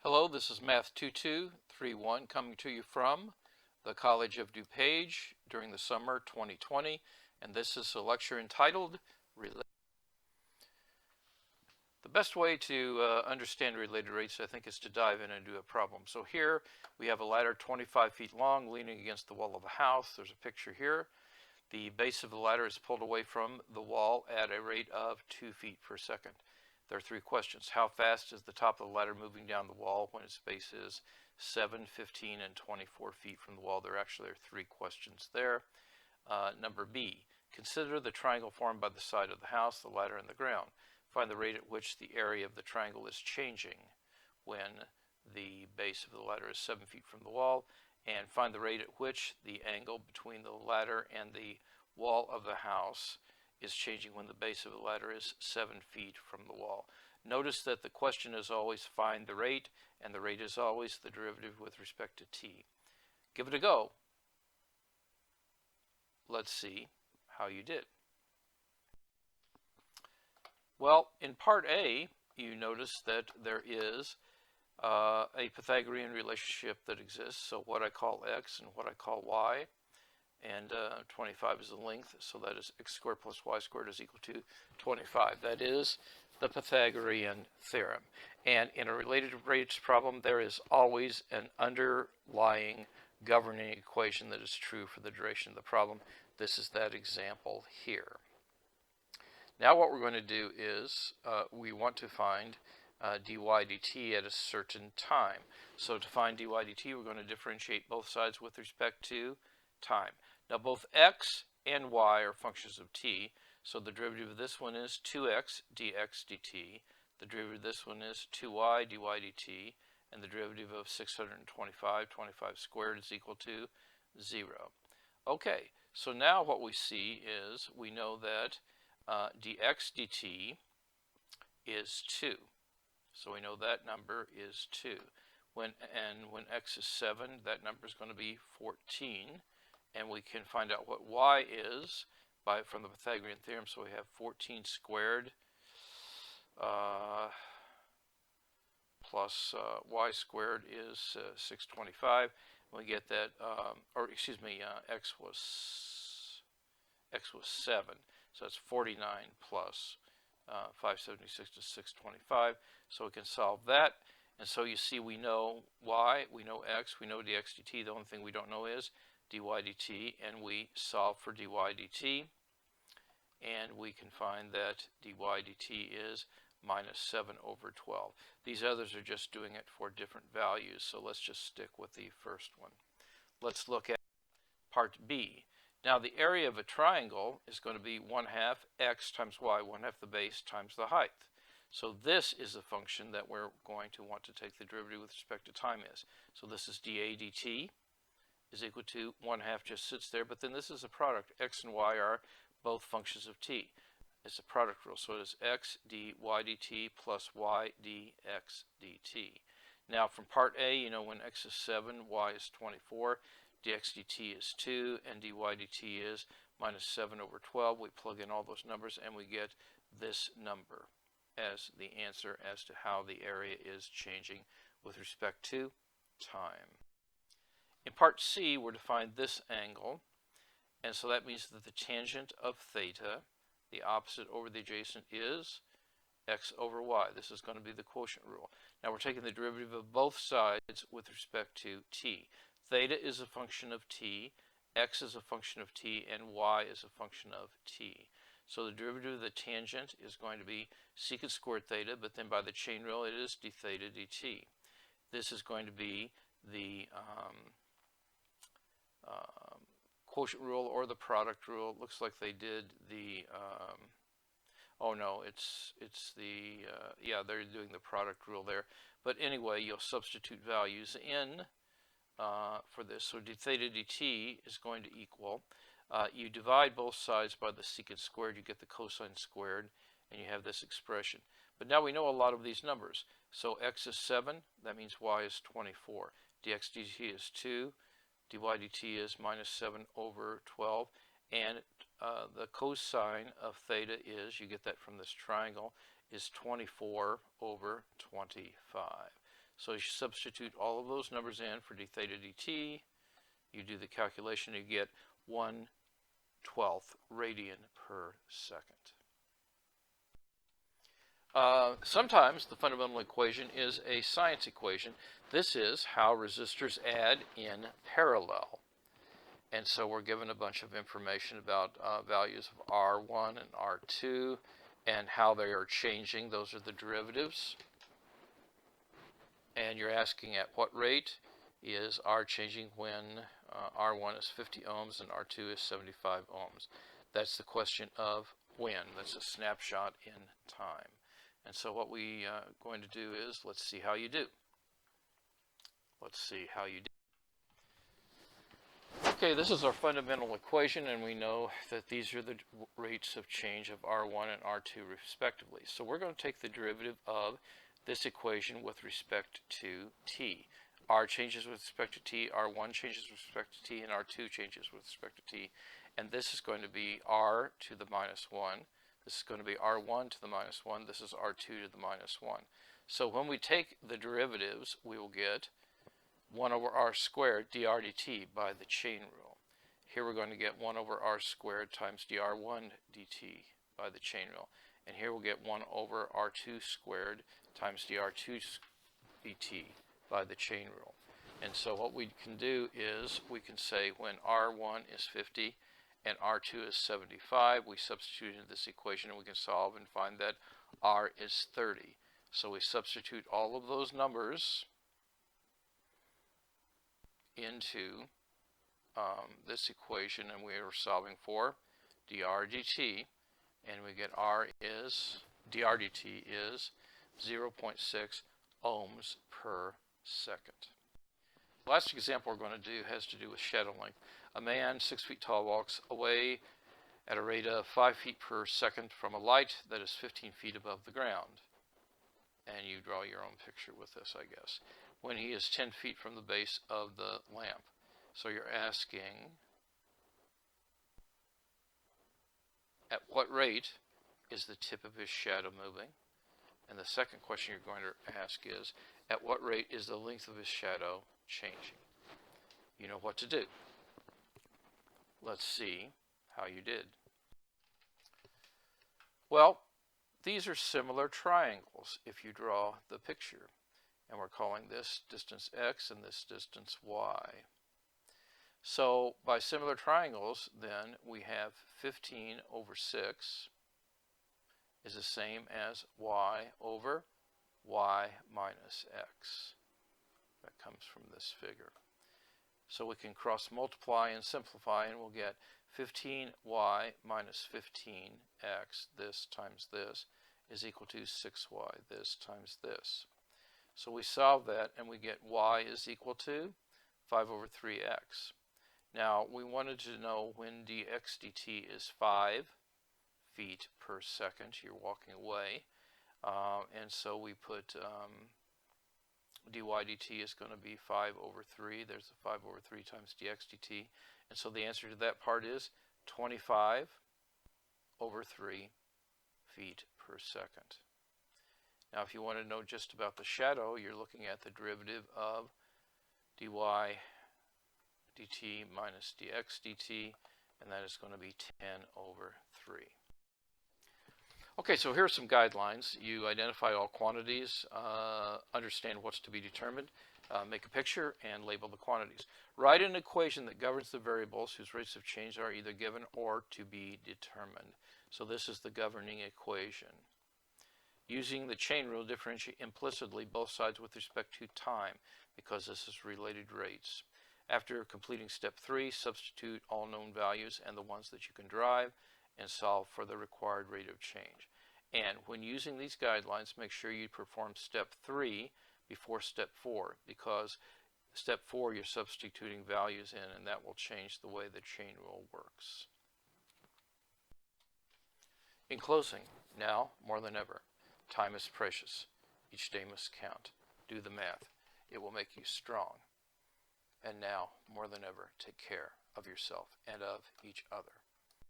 Hello, this is Math 2231 coming to you from the College of DuPage during the summer 2020, and this is a lecture entitled The best way to understand related rates, I think, is to dive in and do a problem. So here we have a ladder 25 feet long leaning against the wall of a house. There's a picture here. The base of the ladder is pulled away from the wall at a rate of 2 feet per second. There are three questions. How fast is the top of the ladder moving down the wall when its base is 7, 15, and 24 feet from the wall? There actually are three questions there. Number B, consider the triangle formed by the side of the house, the ladder, and the ground. Find the rate at which the area of the triangle is changing when the base of the ladder is 7 feet from the wall, and find the rate at which the angle between the ladder and the wall of the house is changing when the base of the ladder is 7 feet from the wall. Notice that the question is always find the rate, and the rate is always the derivative with respect to t. Give it a go. Let's see how you did. Well, in part A, you notice that there is a Pythagorean relationship that exists. So what I call x and what I call y, and 25 is the length, so that is x squared plus y squared is equal to 25. That is the Pythagorean theorem. And in a related rates problem, there is always an underlying governing equation that is true for the duration of the problem. This is that example here. Now what we're going to do is we want to find dy dt at a certain time. So to find dy dt, we're going to differentiate both sides with respect to time. Now both x and y are functions of t, so the derivative of this one is 2x dx dt, the derivative of this one is 2y dy dt, and the derivative of 625, 25 squared is equal to 0. Okay, so now what we see is we know that dx dt is 2. So we know that number is 2. When x is 7, that number is going to be 14. And we can find out what y is from the Pythagorean theorem. So we have 14 squared plus y squared is 625. We get that, x was 7. So it's 49 plus 576 to 625. So we can solve that. And so you see we know y, we know x, we know dx dt. The only thing we don't know is dy dt, and we solve for dy dt, and we can find that dy dt is minus 7 over 12. These others are just doing it for different values, so let's just stick with the first one. Let's look at part B. Now the area of a triangle is going to be 1/2 x times y, 1/2 the base times the height. So this is a function that we're going to want to take the derivative with respect to time is. So this is dA dt is equal to 1/2, just sits there, but then this is a product. X and y are both functions of t. It's a product rule, so it is x dy dt plus y dx dt. Now from part A, you know when x is 7, y is 24, dx dt is 2, and dy dt is minus 7 over 12. We plug in all those numbers, and we get this number as the answer as to how the area is changing with respect to time. In part C, we're to find this angle, and so that means that the tangent of theta, the opposite over the adjacent, is x over y. This is going to be the quotient rule. Now we're taking the derivative of both sides with respect to t. Theta is a function of t, x is a function of t, and y is a function of t. So the derivative of the tangent is going to be secant squared theta, but then by the chain rule it is d theta dt. This is going to be the quotient rule or the product rule. It looks like they did the oh no, it's the yeah, they're doing the product rule there, but anyway, you'll substitute values in for this. So d theta dt is going to equal, you divide both sides by the secant squared, you get the cosine squared, and you have this expression. But now we know a lot of these numbers. So x is 7, that means y is 24. dx dt is 2, dy dt is minus 7 over 12, and the cosine of theta is, you get that from this triangle, is 24 over 25. So you substitute all of those numbers in for d theta dt. You do the calculation, you get 1/12 radian per second. Sometimes the fundamental equation is a science equation. This is how resistors add in parallel. And so we're given a bunch of information about values of R1 and R2 and how they are changing. Those are the derivatives. And you're asking at what rate is R changing when R1 is 50 ohms and R2 is 75 ohms. That's the question of when. That's a snapshot in time. And so what we are going to do is, let's see how you do. Let's see how you do. Okay, this is our fundamental equation, and we know that these are the rates of change of R1 and R2 respectively. So we're going to take the derivative of this equation with respect to t. R changes with respect to t, R1 changes with respect to t, and R2 changes with respect to t. And this is going to be R to the minus 1. This is going to be R1 to the minus 1. This is R2 to the minus 1. So when we take the derivatives, we will get 1 over R squared dr dt by the chain rule. Here we're going to get 1 over R squared times dr1 dt by the chain rule. And here we'll get 1 over R2 squared times dr2 dt by the chain rule. And so what we can do is we can say when R1 is 50 and R2 is 75, we substitute into this equation and we can solve and find that R is 30. So we substitute all of those numbers into this equation, and we are solving for dr dt, and we get dr dt is 0.6 ohms per second. The last example we're going to do has to do with shadow length. A man 6 feet tall walks away at a rate of 5 feet per second from a light that is 15 feet above the ground. And you draw your own picture with this, I guess. When he is 10 feet from the base of the lamp. So you're asking, at what rate is the tip of his shadow moving? And the second question you're going to ask is, at what rate is the length of his shadow changing? You know what to do. Let's see how you did. Well, these are similar triangles if you draw the picture. And we're calling this distance x and this distance y. So by similar triangles, then we have 15 over 6 is the same as y over y minus x. That comes from this figure. So we can cross multiply and simplify, and we'll get 15y minus 15x, this times this, is equal to 6y, this times this. So we solve that, and we get y is equal to 5 over 3x. Now, we wanted to know when dx dt is 5 feet per second. You're walking away. And so we put dy dt is going to be 5 over 3. There's the 5 over 3 times dx dt. And so the answer to that part is 25 over 3 feet per second. Now, if you want to know just about the shadow, you're looking at the derivative of dy dt minus dx dt, and that is going to be 10 over 3. Okay, so here are some guidelines. You identify all quantities, understand what's to be determined, make a picture, and label the quantities. Write an equation that governs the variables whose rates of change are either given or to be determined. So this is the governing equation. Using the chain rule, differentiate implicitly both sides with respect to time, because this is related rates. After completing step 3, substitute all known values and the ones that you can derive, and solve for the required rate of change. And when using these guidelines, make sure you perform step 3 before step 4, because step 4 you're substituting values in, and that will change the way the chain rule works. In closing, now more than ever, time is precious. Each day must count. Do the math. It will make you strong. And now, more than ever, take care of yourself and of each other.